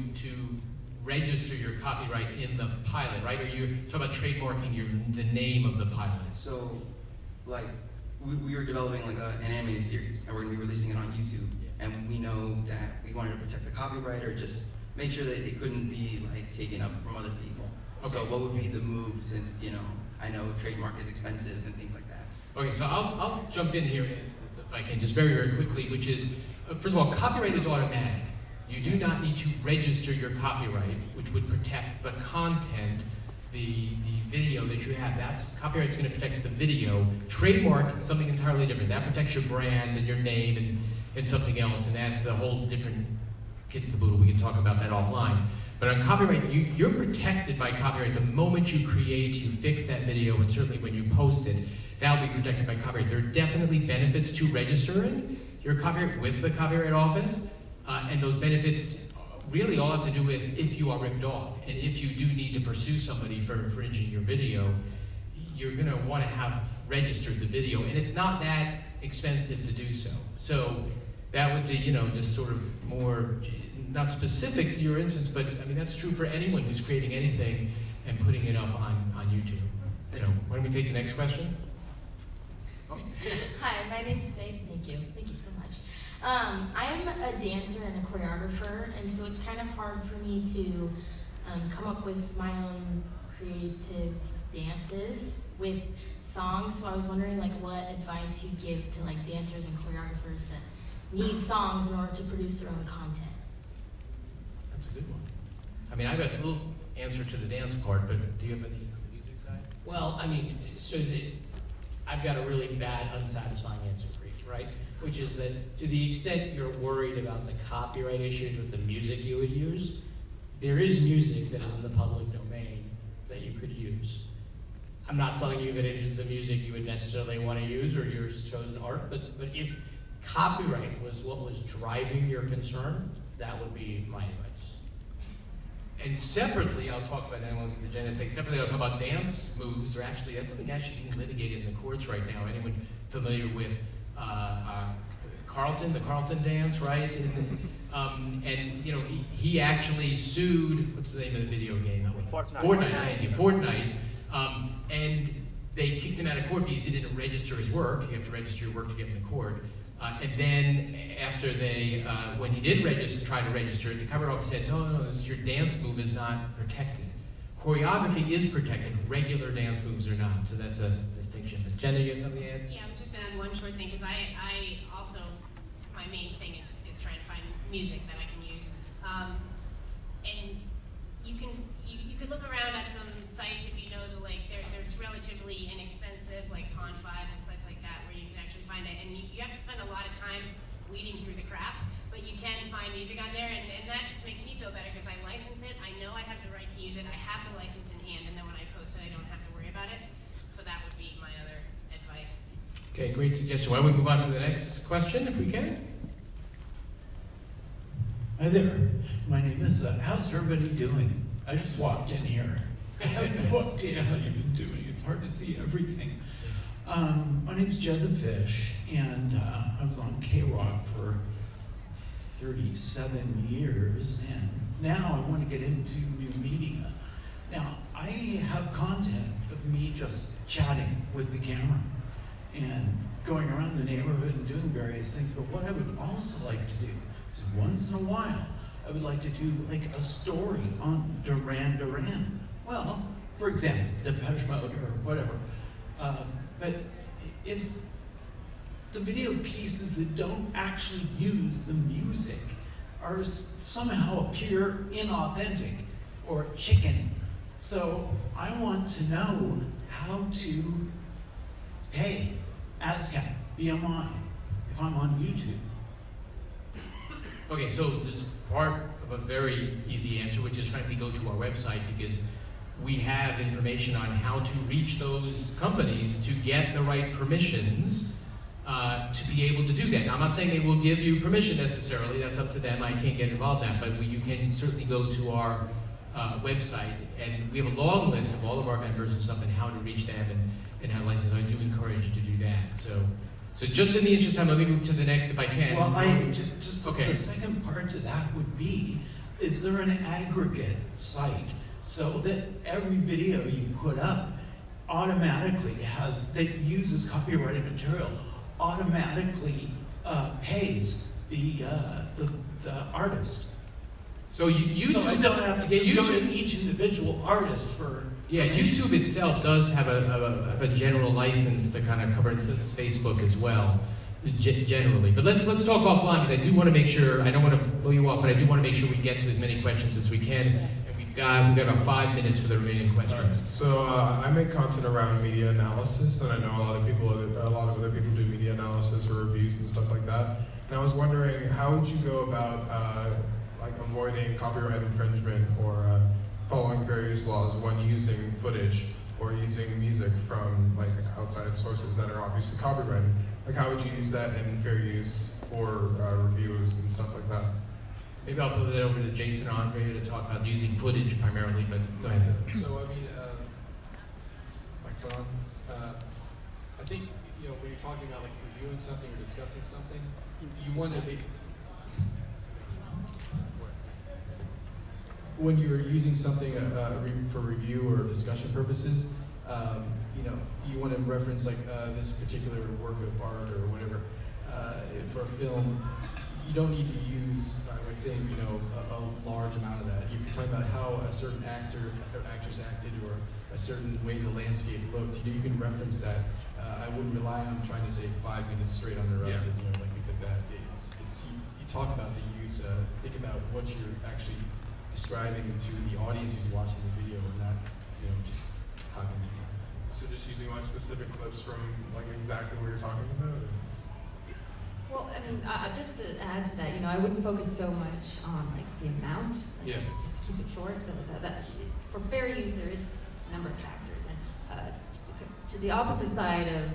register your copyright in the pilot, right? Or you're talking about trademarking the name of the pilot. So, we were developing an animated series, and we're going to be releasing it on YouTube. Yeah. And we know that we wanted to protect the copyright, or just make sure that it couldn't be taken up from other people. Okay. So what would be the move, since I know trademark is expensive and things like that. Okay, so I'll jump in here if I can, just very, very quickly, which is, first of all, copyright is automatic. You do not need to register your copyright, which would protect the content, the video that you have. Copyright is going to protect the video. Trademark is something entirely different. That protects your brand and your name and something else, and that's a whole different kit and caboodle. We can talk about that offline. But on copyright, you're protected by copyright the moment you create, you fix that video, and certainly when you post it, that'll be protected by copyright. There are definitely benefits to registering. your copyright with the Copyright Office, and those benefits really all have to do with if you are ripped off, and if you do need to pursue somebody for infringing your video, you're going to want to have registered the video, and it's not that expensive to do so. So that would be, just sort of more, not specific to your instance, but I mean, that's true for anyone who's creating anything and putting it up on YouTube. Why don't we take the next question? Oh. Hi, my name's Faith. Thank you so much. I'm a dancer and a choreographer, and so it's kind of hard for me to come up with my own creative dances with songs. So I was wondering, what advice you'd give to dancers and choreographers that need songs in order to produce their own content. That's a good one. I mean, I've got a little answer to the dance part, but do you have any on the music side? Well, I mean, I've got a really bad, unsatisfying answer for you, right? Which is that to the extent you're worried about the copyright issues with the music you would use, there is music that is in the public domain that you could use. I'm not telling you that it is the music you would necessarily want to use or your chosen art, but if copyright was what was driving your concern, that would be my advice. And separately, I'll talk about that. I won't give Jenna a second. Separately, I'll talk about dance moves. That's something actually being litigated in the courts right now. Anyone familiar with Carlton, the Carlton dance, right? And he actually sued. What's the name of the video game? Fortnite. Thank you, Fortnite. And they kicked him out of court because he didn't register his work. You have to register your work to get into court. And then after they, when he did try to register it, the Copyright Office said, no, your dance move is not protected. Choreography is protected, regular dance moves are not. So that's a distinction. But Jenna, you had something to add? Yeah, I was just going to add one short thing, because I also, my main thing is trying to find music that I can use. And you could look around at some sites if you know there's relatively inexpensive, like Pond5 and sites like that, where you can actually find it. And you have to spend a lot of time weeding through the crap, but you can find music on there, and that just makes me feel better because I license it, I know I have the right to use it, I have the license in hand, and then when I post it, I don't have to worry about it. So that would be my other advice. Okay, great suggestion. Why don't we move on to the next question, if we can? Hi there. My name is, how's everybody doing? I just walked in here. I have no idea how you've been doing. It's hard to see everything. My name's Jed the Fish, and I was on K-Rock for 37 years, and now I want to get into new media. Now, I have content of me just chatting with the camera and going around the neighborhood and doing various things, but what I would also like to do is once in a while, I would like to do a story on Duran Duran. Well, for example, Depeche Mode or whatever. But if the video pieces that don't actually use the music are somehow appear inauthentic or chicken, so I want to know how to pay ASCAP, BMI, if I'm on YouTube. Okay, so this is part of a very easy answer, which is frankly go to our website, because we have information on how to reach those companies to get the right permissions to be able to do that. Now, I'm not saying they will give you permission necessarily, that's up to them, I can't get involved in that, but you can certainly go to our website, and we have a long list of all of our members and stuff and how to reach them and how to license. I do encourage you to do that. So just in the interest of time, let me move to the next if I can. Well, just okay. The second part to that would be, is there an aggregate site so that every video you put up automatically that uses copyrighted material, automatically pays the artist? So YouTube, so I don't have to go to each individual artist for. Yeah, YouTube itself does have a general license to kind of cover it, Facebook as well, generally. But let's talk offline, because I do want to make sure, I don't want to blow you off, but I do want to make sure we get to as many questions as we can. And we've got about 5 minutes for the remaining questions. Right. So I make content around media analysis, and I know a lot of other people do media analysis or reviews and stuff like that. And I was wondering, how would you go about avoiding copyright infringement or following various laws when using footage or using music from outside sources that are obviously copyrighted? Like how would you use that in fair use for reviews and stuff like that? Maybe I'll throw that over to Jason or Andre to talk about using footage primarily, but go ahead. So, I mean, microphone on. I think, you know, when you're talking about like reviewing something or discussing something, you want to make, when you're using something for review or discussion purposes, you know, you want to reference like this particular work of art or whatever. For a film, you don't need to use, I would think, you know, a large amount of that. If you're talking about how a certain actor or actress acted or a certain way the landscape looked, you can reference that. I wouldn't rely on trying to say 5 minutes straight on their own, you know, like things like that. You talk about the use, think about what you're actually describing to the audience who's watching the video, and not, you know, just copying. So just using like specific clips from like exactly what you're talking about? Or? Well, I mean, just to add to that, you know, I wouldn't focus so much on like the amount. Like, just keep it short. For fair use, there is a number of factors, and to the opposite side of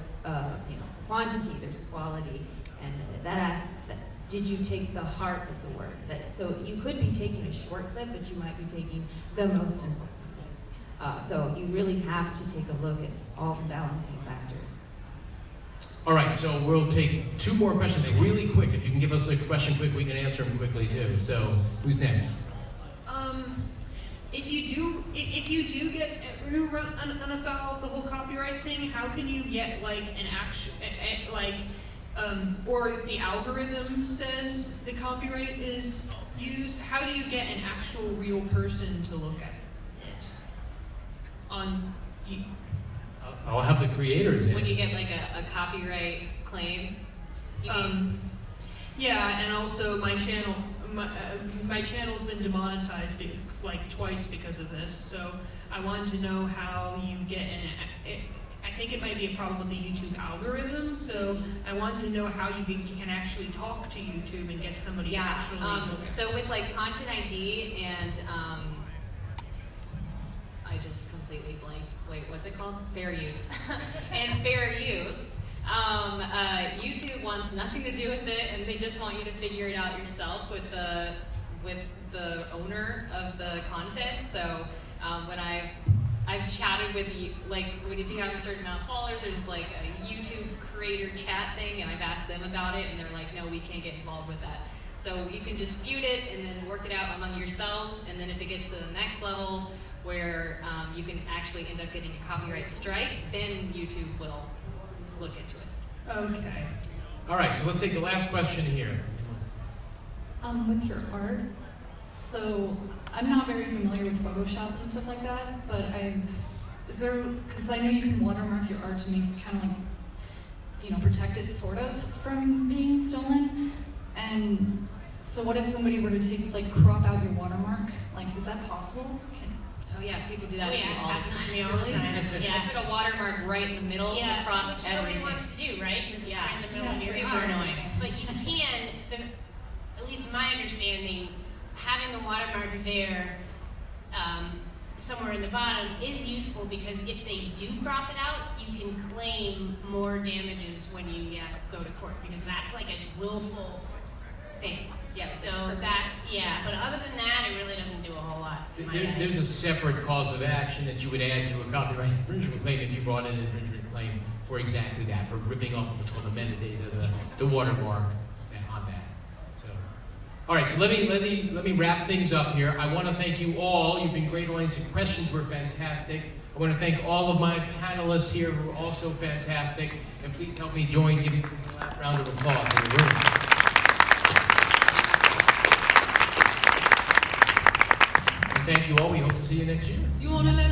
you know, quantity, there's quality, and that asks that. Did you take the heart of the work? So you could be taking a short clip, but you might be taking the most important thing. So you really have to take a look at all the balancing factors. All right, so we'll take 2 more questions really quick. If you can give us a question quick, we can answer them quickly too. So who's next? If you do get run afoul of the whole copyright thing, how can you get like an actual or if the algorithm says the copyright is used, how do you get an actual real person to look at it? I'll have the creators in. When you get like a copyright claim, you mean? Yeah, and also my channel's been demonetized like twice because of this. So I wanted to know how you get I think it might be a problem with the YouTube algorithm, so I wanted to know how you can actually talk to YouTube and get somebody to actually look at. So with like Content ID and I just completely blanked. Wait, what's it called? Fair use. And fair use. YouTube wants nothing to do with it, and they just want you to figure it out yourself with the owner of the content. So when I've chatted with you, like if you have a certain amount of followers, there's like a YouTube creator chat thing, and I've asked them about it, and they're like, no, we can't get involved with that. So you can dispute it and then work it out among yourselves, and then if it gets to the next level where you can actually end up getting a copyright strike, then YouTube will look into it. Okay. All right, so let's take the last question here. With your art, so I'm not very familiar with Photoshop and stuff like that, but because I know you can watermark your art to make kind of like, you know, protect it sort of from being stolen. And so what if somebody were to crop out your watermark? Like, is that possible? Oh yeah, people do that to me all the time. Happens to me all the time. Yeah, put a watermark right in the middle across which everything. nobody wants to do, right? Because it's right in the middle of your super art. annoying. But you can, at least my understanding, having the watermark there somewhere in the bottom is useful, because if they do crop it out, you can claim more damages when you go to court, because that's like a willful thing. Yeah. So that's, but other than that, it really doesn't do a whole lot. There's a separate cause of action that you would add to a copyright infringement claim if you brought in an infringement claim for exactly that, for ripping off what's called the metadata, the watermark on that. So, all right, so let me wrap things up here. I want to thank you all. You've been great audience. The questions were fantastic. I want to thank all of my panelists here who are also fantastic. And please help me join giving them a last round of applause in the room. Thank you all. We hope to see you next year. You wanna let